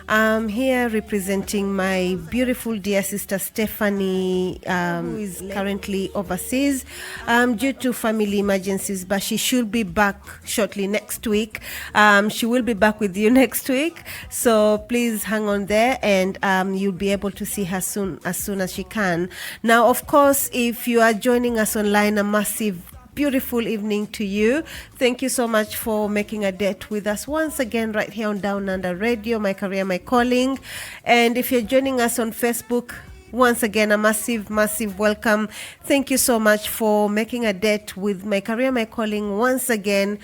I'm here representing my beautiful dear sister Stephanie, who is currently overseas due to family emergencies, but she should be back shortly next week. She will be back with you next week, so please hang on there, and you'll be able to see her soon as she can. Now, of course, if you are joining us online, a massive beautiful evening to you. Thank you so much for making a date with us once again right here on Down Under Radio, My Career, My Calling. And if you're joining us on Facebook, once again, a massive welcome. Thank you so much for making a date with My Career, My Calling once again.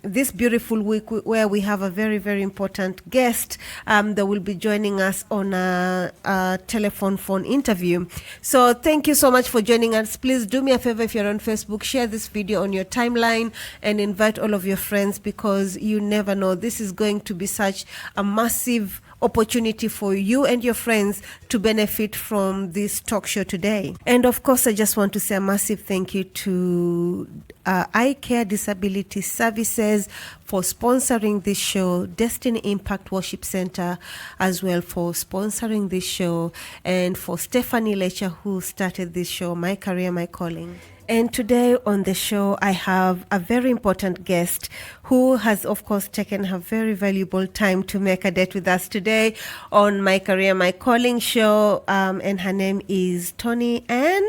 This beautiful week where we have a very important guest that will be joining us on a telephone phone interview. So thank you so much for joining us. Please do me a favor, if you're on Facebook, share this video on your timeline and invite all of your friends, because you never know. This is going to be such a massive opportunity for you and your friends to benefit from this talk show today. And of course, I just want to say a massive thank you to Eye Care Disability Services for sponsoring this show, Destiny Impact Worship Center as well for sponsoring this show, and for Stephanie Lecher, who started this show, My Career, My Calling. And today on the show, I have a very important guest who has, of course, taken her very valuable time to make a date with us today on My Career, My Calling show. And her name is Toni-Ann.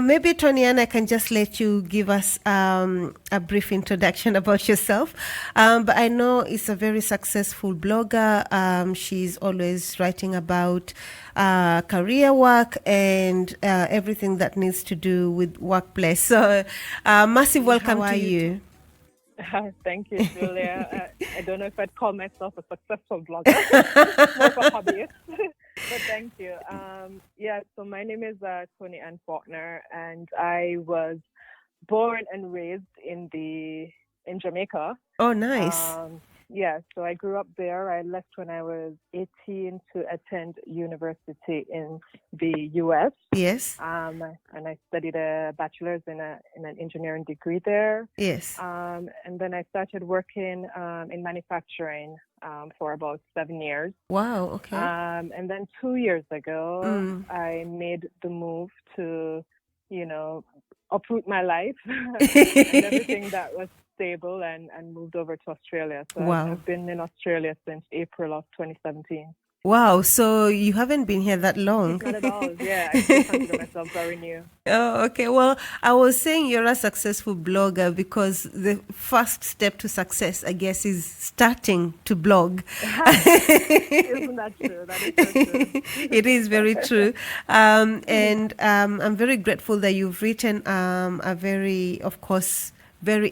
Maybe, Toni-Ann, I can just let you give us a brief introduction about yourself. But I know it's a very successful blogger. She's always writing about career work and everything that needs to do with workplace. So massive welcome to you. Thank you, Julia. I don't know if I'd call myself a successful blogger. More of a hobbyist. But thank you. So my name is Toni-Ann Falconer, and I was born and raised in Jamaica. Oh, nice. So I grew up there. I left when I was 18 to attend university in the U.S. Yes. And I studied a bachelor's in an engineering degree there. Yes. And then I started working in manufacturing for about 7 years. Wow, okay. And then 2 years ago, I made the move to, uproot my life and everything that was stable and moved over to Australia. So wow. I've been in Australia since April of 2017. Wow, so you haven't been here that long. Not at all. Yeah, I still consider myself very new. Oh, okay. Well, I was saying you're a successful blogger because the first step to success, I guess, is starting to blog. Isn't that true? That is so true. It is very true. And I'm very grateful that you've written a very, of course, very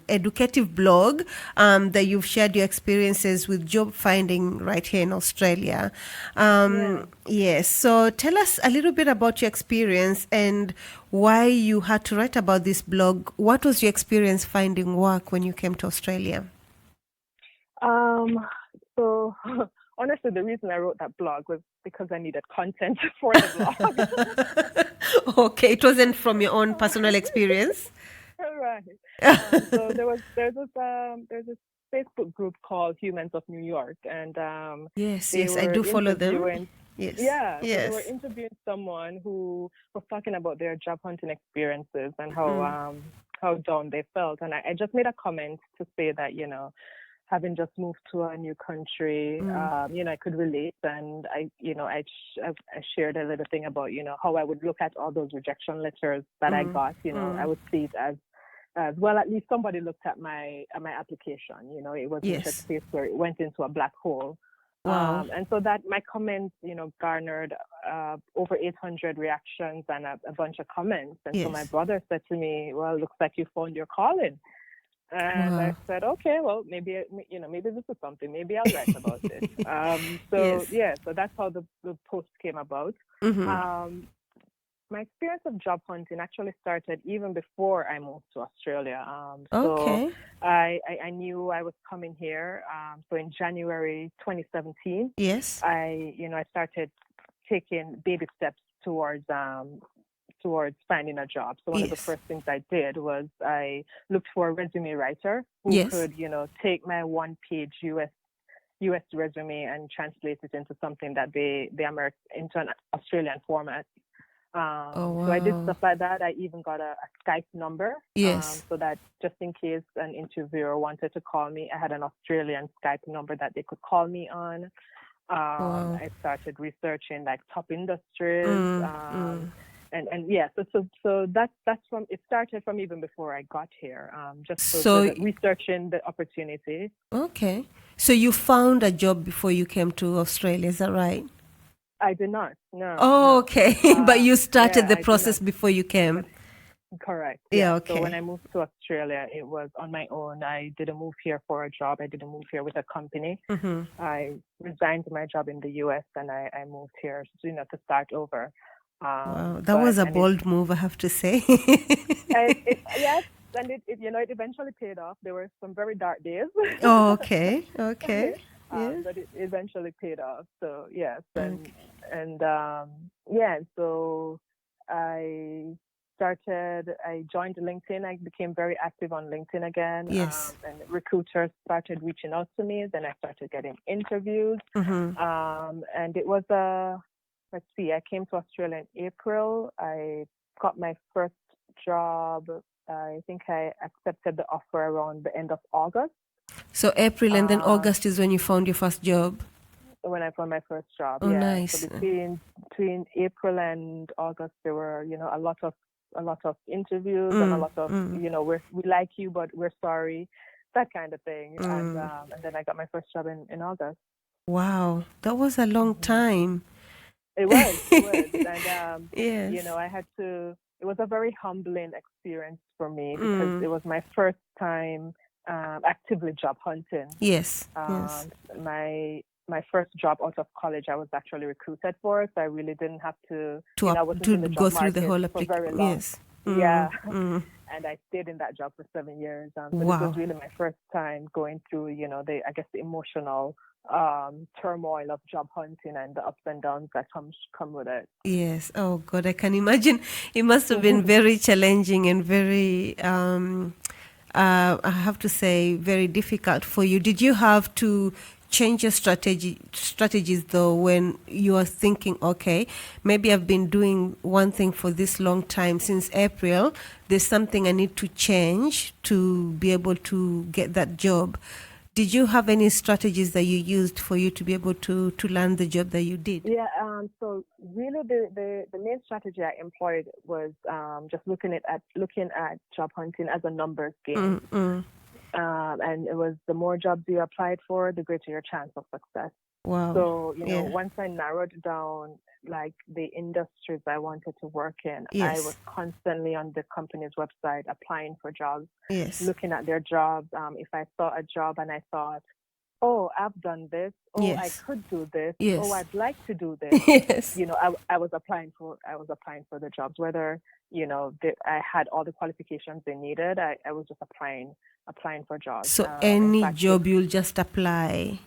educative blog that you've shared your experiences with job finding right here in Australia. Yes. So tell us a little bit about your experience and why you had to write about this blog. What was your experience finding work when you came to Australia? So honestly, the reason I wrote that blog was because I needed content for the blog. Okay. It wasn't from your own personal experience? Right. So there's this Facebook group called Humans of New York, and yes, I do follow them. Yes. Yeah. Yes. So they were interviewing someone who was talking about their job hunting experiences and how down they felt, and I just made a comment to say that having just moved to a new country, I could relate, and I shared a little thing about how I would look at all those rejection letters that I got. I would see it as well. At least somebody looked at my application. It wasn't just a case where it went into a black hole. Wow. And so that my comments, garnered over 800 reactions and a bunch of comments. And so my brother said to me, "Well, looks like you found your calling." And I said, okay, well, maybe this is something. Maybe I'll write about it. So that's how the post came about. My experience of job hunting actually started even before I moved to Australia. So I knew I was coming here. So in January 2017, I started taking baby steps towards finding a job. So one of the first things I did was I looked for a resume writer who could, take my one-page US US resume and translate it into something that into an Australian format. Oh, So I did wow. stuff like that. I even got a Skype number, Yes. so that just in case an interviewer wanted to call me, I had an Australian Skype number that they could call me on. Wow. I started researching like top industries, and yeah, so that's from, it started from even before I got here. Just so So, researching the opportunities. okay. So you found a job before you came to Australia, is that right? I did not. No, Oh, no. okay. But you started Yeah, the I did not. process before you came. But correct. Yeah, Yeah. So when okay. I moved to Australia, it was on my own. I didn't move here for a job. I didn't move here with a company. Mm-hmm. I resigned my job in the US and I moved here, to start over. Wow, that was a bold move, I have to say. Yes, and it eventually paid off. There were some very dark days. Oh, okay. Okay. Yeah. But it eventually paid off. So yes, Okay. and yeah, so I I joined LinkedIn. I became very active on LinkedIn again, Yes. and recruiters started reaching out to me. Then I started getting interviews, Mm-hmm. and it was let's see, I came to Australia in April. I got my first job. I think I accepted the offer around the end of August. So April and then Uh, August is when you found your first job. when I found my first job, Oh, yeah. So nice. between April and August, there were a lot of interviews and a lot of we like you but we're sorry, that kind of thing. And then I got my first job in August. Wow, that was a long time. It was, and Yes. I had to. It was a very humbling experience for me because Mm. it was my first time actively job hunting. Yes. Yes. My first job out of college, I was actually recruited for, so I really didn't have to. I wasn't To in the job go through the market whole for very application. long. Yes. Yeah, Mm. and I stayed in that job for 7 years. So this was Wow. really my first time going through, the emotional turmoil of job hunting and the ups and downs that come with it. Yes. Oh God, I can imagine. It must have been very challenging and very, I have to say, very difficult for you. Did you have to change your strategies though when you are thinking, okay, maybe I've been doing one thing for this long time since April. There's something I need to change to be able to get that job. Did you have any strategies that you used for you to be able to land the job that you did? Yeah. So really, the main strategy I employed was just looking at job hunting as a numbers game. And it was the more jobs you applied for, the greater your chance of success. Wow. So, Yeah. once I narrowed down like the industries I wanted to work in, Yes. I was constantly on the company's website applying for jobs, Yes. looking at their jobs. If I saw a job and I thought, oh, I've done this, oh, Yes. I could do this, Yes. oh, I'd like to do this. Yes. I was applying for the jobs, whether, I had all the qualifications they needed. I was just applying for jobs. So In any fact, job you'll just apply.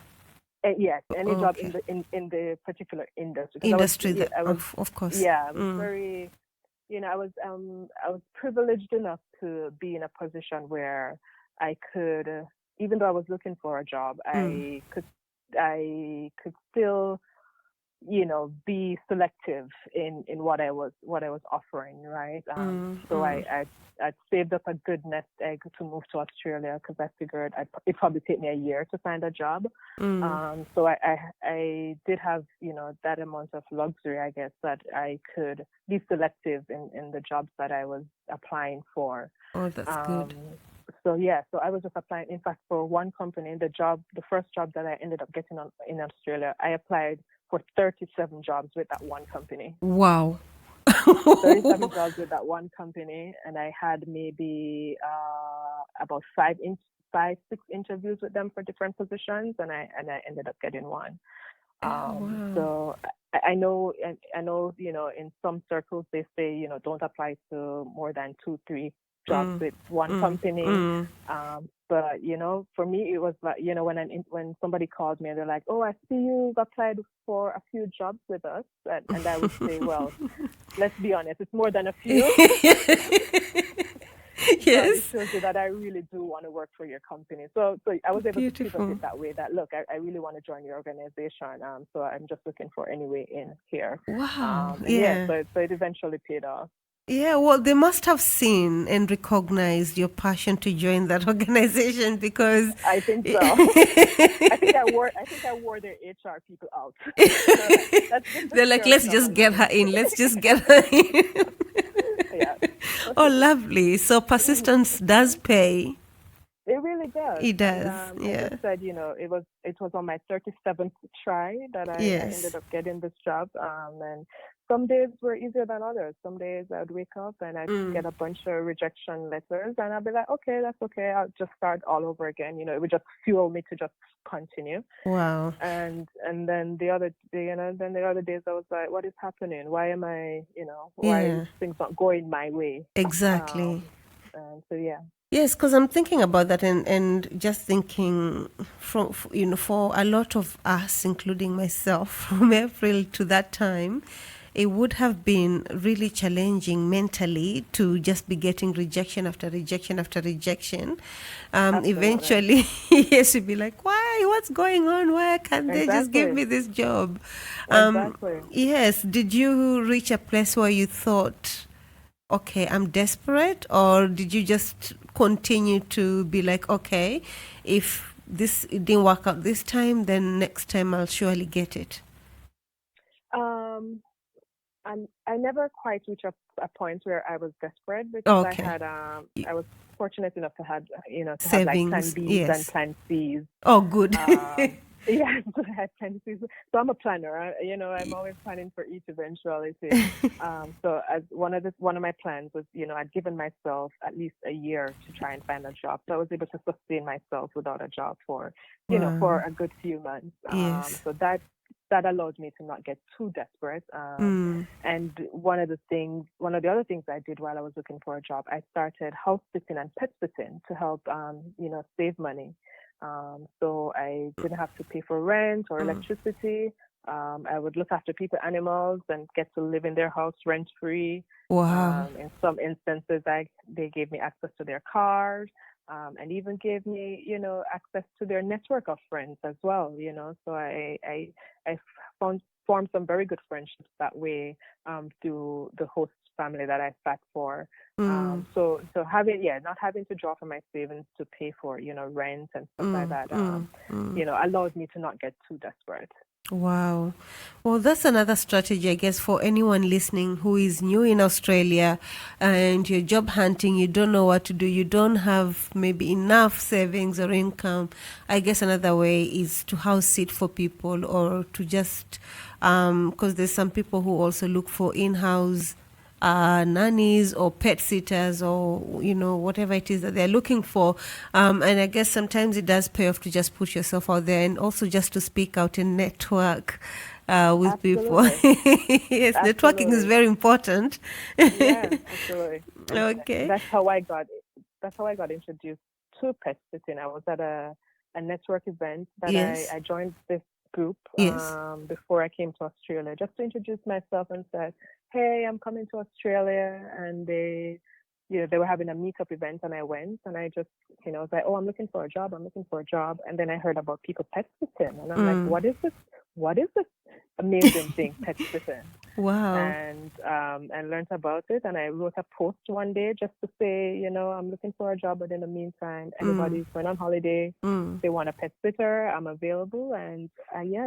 yes, any job Okay. in the particular industry. Industry that I was of course. yeah, I was very, I was privileged enough to be in a position where I could, even though I was looking for a job, I could still, be selective in what I was offering, right? So I saved up a good nest egg to move to Australia because I figured it'd probably take me a year to find a job. So I did have, that amount of luxury, I guess, that I could be selective in the jobs that I was applying for. Oh, that's good. So yeah, so I was just applying. In fact, for one company, the first job that I ended up getting in Australia, I applied for 37 jobs with that one company. Wow. 37 jobs with that one company, and I had maybe about 6 interviews with them for different positions, and I ended up getting one. Wow. So I know, in some circles they say, don't apply to more than 2-3 jobs with one company. But for me, it was like, when somebody called me and they're like, oh, I see you've applied for a few jobs with us, and I would say, well, let's be honest, it's more than a few. Yes, It shows you that I really do want to work for your company. So I was able to pivot it that way, that, look, I really want to join your organization. So I'm just looking for any way in here. Wow. So it eventually paid off. Yeah, well, they must have seen and recognized your passion to join that organization, because I think so. I think I wore their HR people out. They're like, let's just get her in. Let's just get her in. Yeah. Oh, lovely. So persistence does pay. It really does. It does. And, I just said, it was on my 37th try that I ended up getting this job. And some days were easier than others. Some days I'd wake up and I'd get a bunch of rejection letters, and I'd be like, okay, that's okay. I'll just start all over again. It would just fuel me to just continue. Wow. And then the other day, the other days I was like, what is happening? Why am I, why is things not going my way? Exactly. And so, yeah. Yes, because I'm thinking about that and just thinking for a lot of us, including myself, from April to that time, it would have been really challenging mentally to just be getting rejection after rejection after rejection. Eventually, yes, you'd be like, why? What's going on? Why can't they just give me this job? Exactly. Yes. Did you reach a place where you thought, okay, I'm desperate? Or did you just continue to be like, okay, if it didn't work out this time, then next time I'll surely get it? I never quite reached a point where I was desperate, because I was fortunate enough to have, to savings, have like plan Bs and plan Cs. Oh, good. Yeah, so I had plan Cs. So I'm a planner. I'm always planning for each eventuality. So as one of my plans was, I'd given myself at least a year to try and find a job. So I was able to sustain myself without a job for, for a good few months. So that allowed me to not get too desperate. And one of the other things I did while I was looking for a job, I started house sitting and pet sitting to help, save money. So I didn't have to pay for rent or electricity. I would look after animals, and get to live in their house rent free. Wow. In some instances, they gave me access to their cars. And even gave me, access to their network of friends as well, So I formed some very good friendships that way, through the host family that I sat for. So not having to draw from my savings to pay for, rent and stuff like that, allowed me to not get too desperate. Wow. Well, that's another strategy, I guess, for anyone listening who is new in Australia and you're job hunting, you don't know what to do, you don't have maybe enough savings or income. I guess another way is to house sit for people, or to just, because there's some people who also look for in-house nannies or pet sitters, or whatever it is that they're looking for, and I guess sometimes it does pay off to just put yourself out there, and also just to speak out and network with people. Yes, networking is very important. Yeah, absolutely. Okay. That's how I got introduced to pet sitting. I was at a network event that I joined this group before I came to Australia, just to introduce myself and said, hey, I'm coming to Australia. And they were having a meetup event, and I went, and I just, was like, oh, I'm looking for a job. And then I heard about people pet sitting, and I'm like, what is this amazing thing, pet sitting? Wow. And learned about it, and I wrote a post one day just to say, I'm looking for a job, but in the meantime, anybody's going on holiday, they want a pet sitter, I'm available. And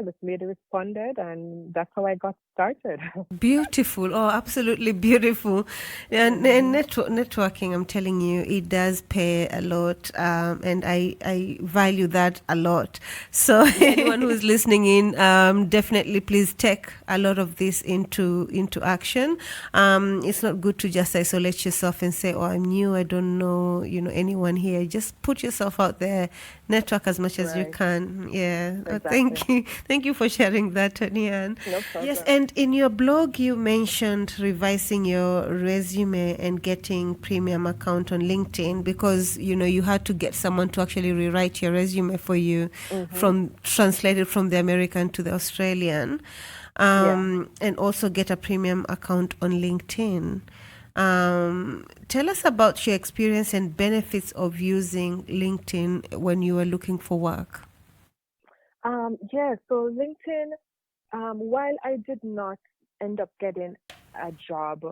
this lady responded, and that's how I got started. Beautiful. Oh, absolutely beautiful. And networking, I'm telling you, it does pay a lot, and I value that a lot. So anyone who's listening in, definitely please take a lot of this into action. It's not good to just isolate yourself and say, oh, I'm new, I don't know anyone here. Just put yourself out there, network as much as you can. Yeah. Exactly. Thank you for sharing that, Toni-Ann. No problem. Yes, and in your blog you mentioned revising your resume and getting premium account on LinkedIn, because you had to get someone to actually rewrite your resume for you, translated from the American to the Australian. And also get a premium account on LinkedIn. Tell us about your experience and benefits of using LinkedIn when you were looking for work. Yeah, so LinkedIn, while I did not end up getting a job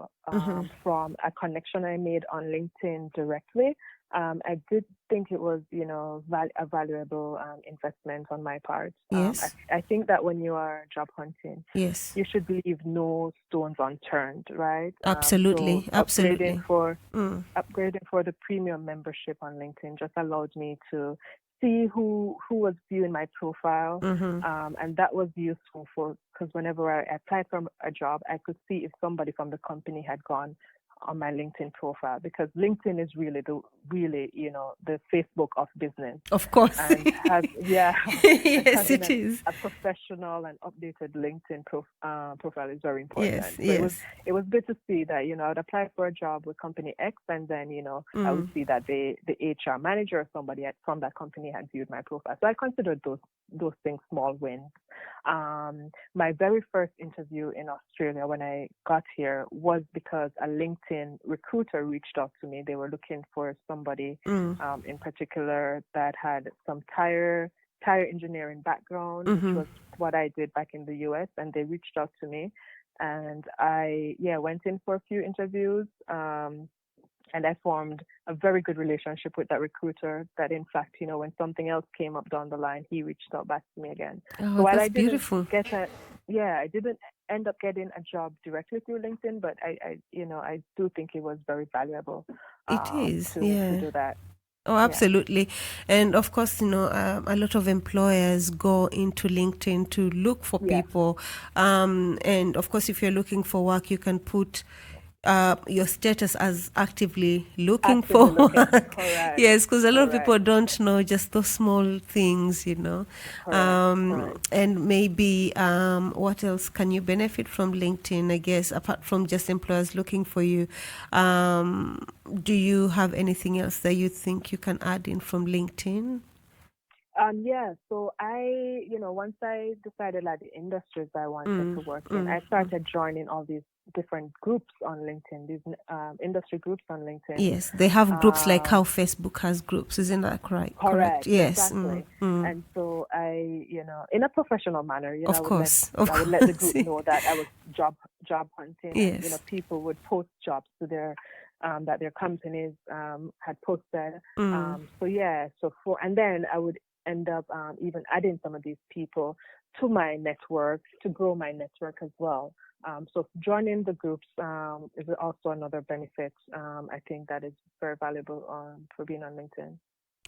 from a connection I made on LinkedIn directly, I did think it was, a valuable investment on my part. Yes. I think that when you are job hunting, Yes. you should leave no stones unturned, right? Absolutely. So Absolutely. upgrading for the premium membership on LinkedIn just allowed me to see who was viewing my profile, and that was useful because whenever I applied for a job, I could see if somebody from the company had gone on my LinkedIn profile, because LinkedIn is really the Facebook of business. Of course. And Yes, it is. A professional and updated LinkedIn profile is very important. Yes, so yes. it was good to see that, I'd apply for a job with company X, and then, I would see that the HR manager or somebody from that company had viewed my profile. So I considered those things small wins. My very first interview in Australia when I got here was because a LinkedIn recruiter reached out to me. They were looking for somebody in particular that had some tire engineering background, which was what I did back in the US, and they reached out to me, and I went in for a few interviews, and I formed a very good relationship with that recruiter that, in fact, when something else came up down the line, he reached out back to me again. Oh, so while that's I didn't beautiful. I didn't end up getting a job directly through LinkedIn, but I do think it was very valuable. It is, to do that. Oh, absolutely. And of course, a lot of employers go into LinkedIn to look for people. And of course, if you're looking for work, you can put your status as actively looking for work. Correct. Yes, because a lot of people don't know just those small things, Correct. And maybe what else can you benefit from LinkedIn, I guess, apart from just employers looking for you? Do you have anything else that you think you can add in from LinkedIn? So I, once I decided the industries I wanted to work in, I started joining all these different groups on LinkedIn, these industry groups on LinkedIn. Yes, they have groups like how Facebook has groups, isn't that correct? Correct. Yes. Exactly. And so I, in a professional manner, of I would course, let the group know that I was job hunting. Yes. And, people would post jobs to their that their companies had posted. And then I would end up even adding some of these people to my network to grow my network as well. So joining the groups is also another benefit. I think that is very valuable for being on LinkedIn.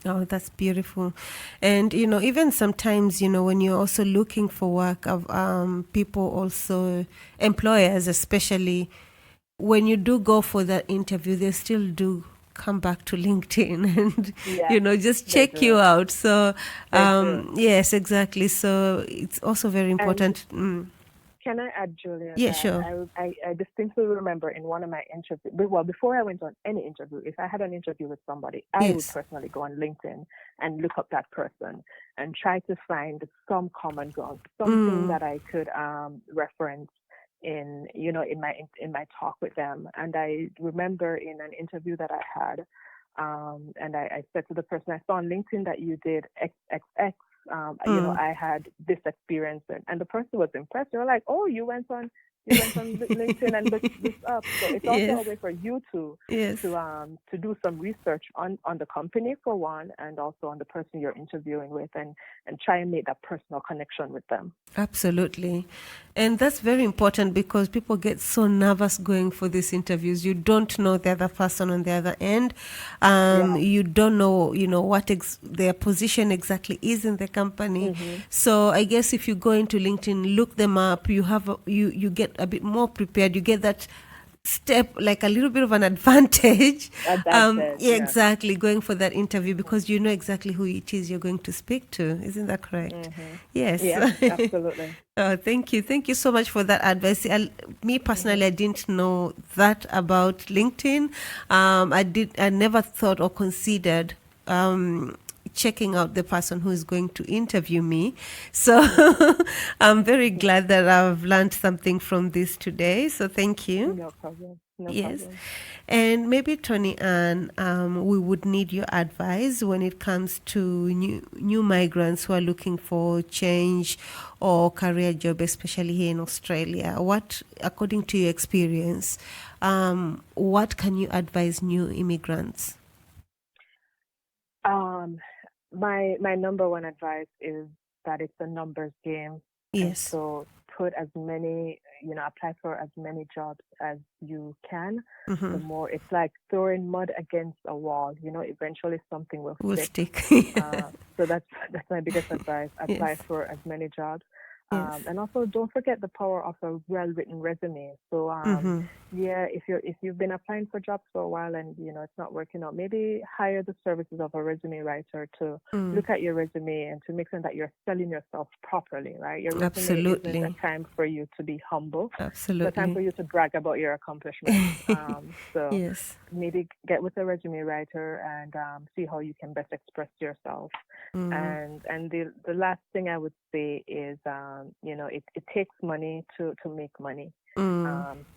Oh, that's beautiful. And, even sometimes, when you're also looking for work, people also, employers especially, when you do go for that interview, they still do come back to LinkedIn and just check you out. So yes, exactly. So it's also very important. Can I add, Julia? Yeah, sure. I distinctly remember in one of my interviews, before I went on any interview, if I had an interview with somebody, I would personally go on LinkedIn and look up that person and try to find some common ground, something that I could reference in my talk with them. And I remember in an interview that I had, and I said to the person, I saw on LinkedIn that you did XXX. I had this experience, and the person was impressed. They were like, "Oh, you went on LinkedIn and looked this up." So it's also a way for you to do some research on the company for one, and also on the person you're interviewing with, and try and make that personal connection with them. Absolutely. And that's very important because people get so nervous going for these interviews. You don't know the other person on the other end. You don't know, what their position exactly is in the company. So I guess if you go into LinkedIn, look them up, you get a bit more prepared. You get that step, like a little bit of an advantage. Exactly, going for that interview because you know exactly who it is you're going to speak to. Isn't that correct? Yes. Yeah, absolutely. Thank you so much for that advice. Me personally, I didn't know that about LinkedIn. I never thought or considered checking out the person who is going to interview me. So I'm very glad that I've learned something from this today. So thank you. No problem. No Yes. problem. And maybe Toni-Ann, we would need your advice when it comes to new migrants who are looking for change or career job, especially here in Australia. What, according to your experience, what can you advise new immigrants? My number one advice is that it's a numbers game. And Yes. so put as many, apply for as many jobs as you can. The more, it's like throwing mud against a wall, eventually something will Will stick. stick. So that's my biggest advice. Apply Yes. for as many jobs. Yes. And also don't forget the power of a well-written resume. So yeah, if you've been applying for jobs for a while and it's not working out, maybe hire the services of a resume writer to look at your resume and to make sure that you're selling yourself properly, right? Your resume Absolutely. isn't a time for you to be humble. Absolutely. It's a time for you to brag about your accomplishments. So yes. maybe get with a resume writer and see how you can best express yourself. And the last thing I would say is it takes money to make money.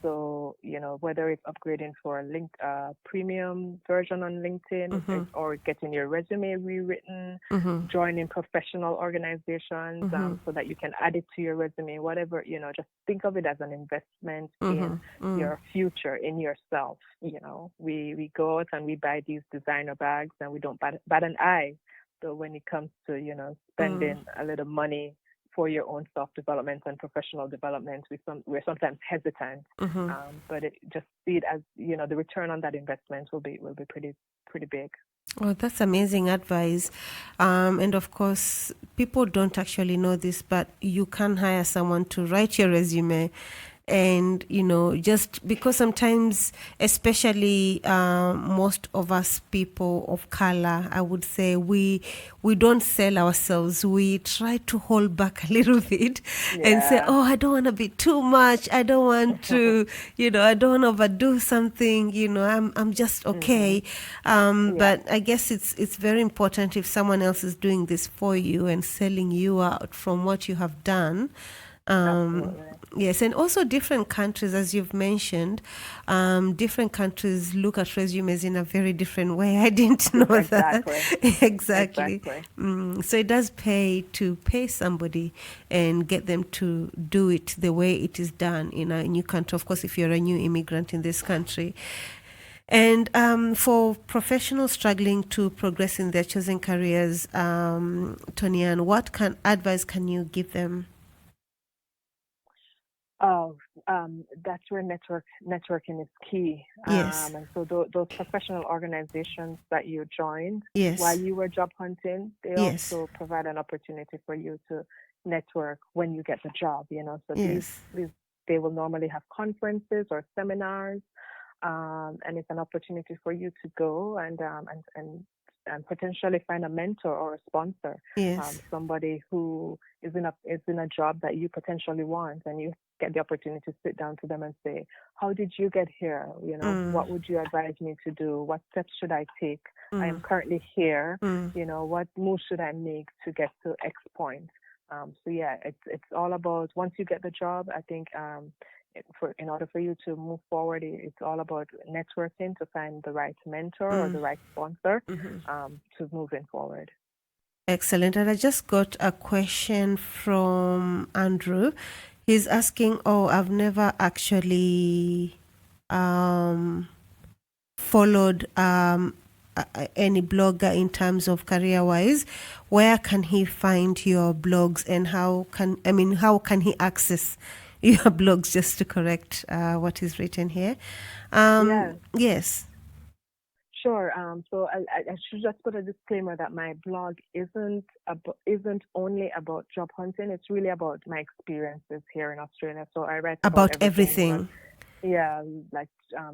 So whether it's upgrading for a premium version on LinkedIn or getting your resume rewritten, joining professional organizations so that you can add it to your resume, whatever, just think of it as an investment in your future, in yourself. We go out and we buy these designer bags and we don't bat an eye. So when it comes to, spending a little money for your own self-development and professional development, we're sometimes hesitant, but just see it as, the return on that investment will be pretty big. Oh, that's amazing advice. And of course, people don't actually know this, but you can hire someone to write your resume. And, just because sometimes, especially most of us people of color, I would say we don't sell ourselves. We try to hold back a little bit and say, oh, I don't want to be too much. I don't want to, I don't want to overdo something. I'm just okay. But I guess it's very important if someone else is doing this for you and selling you out from what you have done. Yes, and also different countries, as you've mentioned, different countries look at resumes in a very different way. I didn't know that. Exactly. So it does pay to pay somebody and get them to do it the way it is done in a new country. Of course, if you're a new immigrant in this country. And for professionals struggling to progress in their chosen careers, Toni-Ann, what advice can you give them? That's where networking is key. Yes. And so those professional organizations that you joined yes. while you were job hunting, they yes. also provide an opportunity for you to network when you get the job. So yes. they will normally have conferences or seminars, and it's an opportunity for you to go and potentially find a mentor or a sponsor, yes. Somebody who is in a job that you potentially want, and you get the opportunity to sit down to them and say, how did you get here? What would you advise me to do? What steps should I take? I am currently here. What move should I make to get to X point? So yeah, it's all about, once you get the job, I think in order for you to move forward, it's all about networking to find the right mentor or the right sponsor to moving forward. Excellent. And I just got a question from Andrew. He's asking, I've never actually followed any blogger in terms of career-wise. Where can he find your blogs, and how can he access your blogs, just to correct what is written here? Yes. Sure. So I should just put a disclaimer that my blog isn't only about job hunting. It's really about my experiences here in Australia. So I write about everything. Like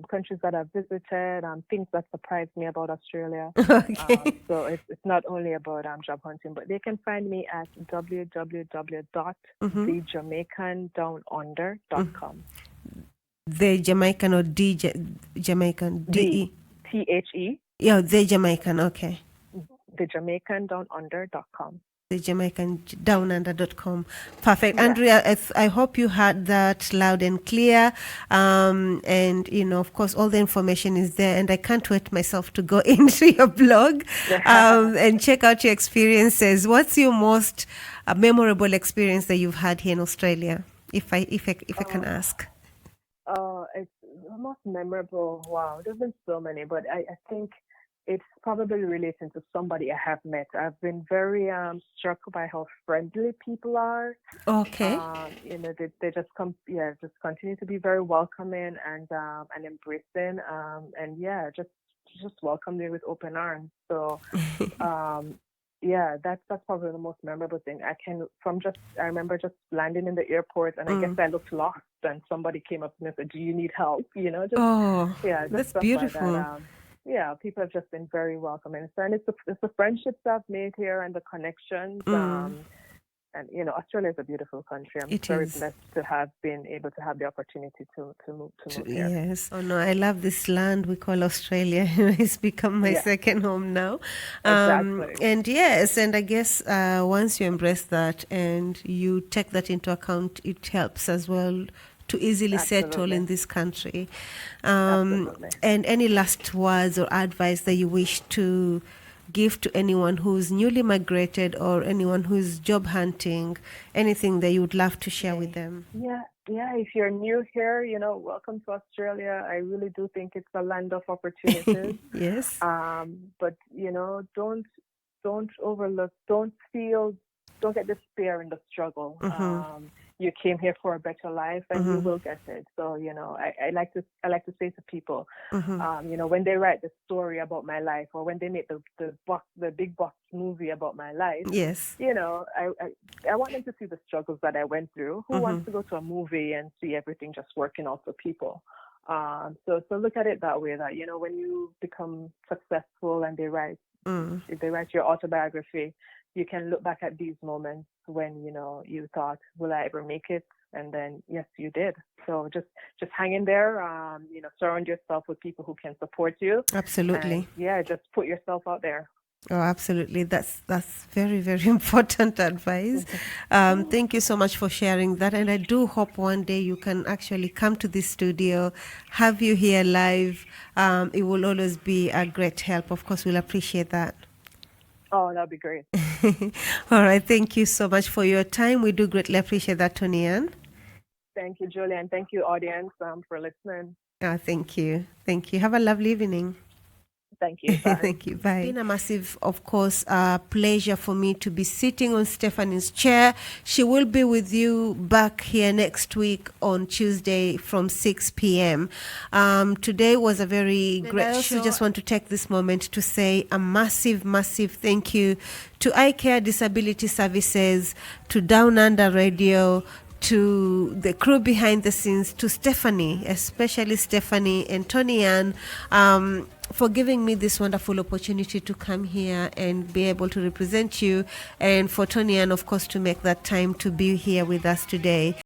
countries that I've visited, things that surprised me about Australia. Okay. So it's not only about job hunting, but they can find me at www.thejamaicandownunder.com. The Jamaican or Jamaican? D-E. THE. Yeah, the Jamaican, okay. thejamaicanDownUnder.com. thejamaicanDownUnder.com. Perfect. Yeah. Andrea, I hope you heard that loud and clear. And, of course, all the information is there. And I can't wait myself to go into your blog and check out your experiences. What's your most memorable experience that you've had here in Australia, if I can ask? It's the most memorable. Wow, there's been so many, but I think it's probably relating to somebody I have met. I've been very struck by how friendly people are. Okay. They just just continue to be very welcoming and embracing. Just welcome me with open arms. So, that's probably the most memorable thing. I remember just landing in the airport, and I guess I looked lost, and somebody came up to me and said, "Do you need help?" That's beautiful. Like that. People have just been very welcoming. So, and it's the friendships I've made here and the connections. Australia is a beautiful country. I'm very blessed to have been able to have the opportunity to move here. Yes. Oh no, I love this land we call Australia. It's become my second home now. Exactly. And yes, and I guess once you embrace that and you take that into account, it helps as well to easily settle in this country. And any last words or advice that you wish to give to anyone who's newly migrated or anyone who's job hunting, anything that you would love to share with them? If you're new here, welcome to Australia. I really do think it's a land of opportunities. Yes. But don't overlook, don't get despair in the struggle. You came here for a better life, and you will get it. So I like to say to people, when they write the story about my life, or when they make the big box movie about my life, yes, I want them to see the struggles that I went through. Who wants to go to a movie and see everything just working out for people? So look at it that way. That when you become successful and they write your autobiography, you can look back at these moments when you thought, will I ever make it? And then yes, you did. So just hang in there. Surround yourself with people who can support you. Absolutely. And, just put yourself out there. Oh, absolutely. That's very, very important advice. Thank you so much for sharing that. And I do hope one day you can actually come to this studio, have you here live. It will always be a great help. Of course, we'll appreciate that. Oh, that'd be great. All right. Thank you so much for your time. We do greatly appreciate that, Toni-Ann. Thank you, Julia, and thank you, audience, for listening. Thank you. Thank you. Have a lovely evening. Thank you. Bye. Thank you. Bye. It's been a massive, of course, pleasure for me to be sitting on Stephanie's chair. She will be with you back here next week on Tuesday from 6 p.m. Today was a very great show. I also just want to take this moment to say a massive, massive thank you to iCare Disability Services, to Down Under Radio, to the crew behind the scenes, to Stephanie, especially Stephanie and Toni-Ann, for giving me this wonderful opportunity to come here and be able to represent you, and for Toni-Ann, of course, to make that time to be here with us today.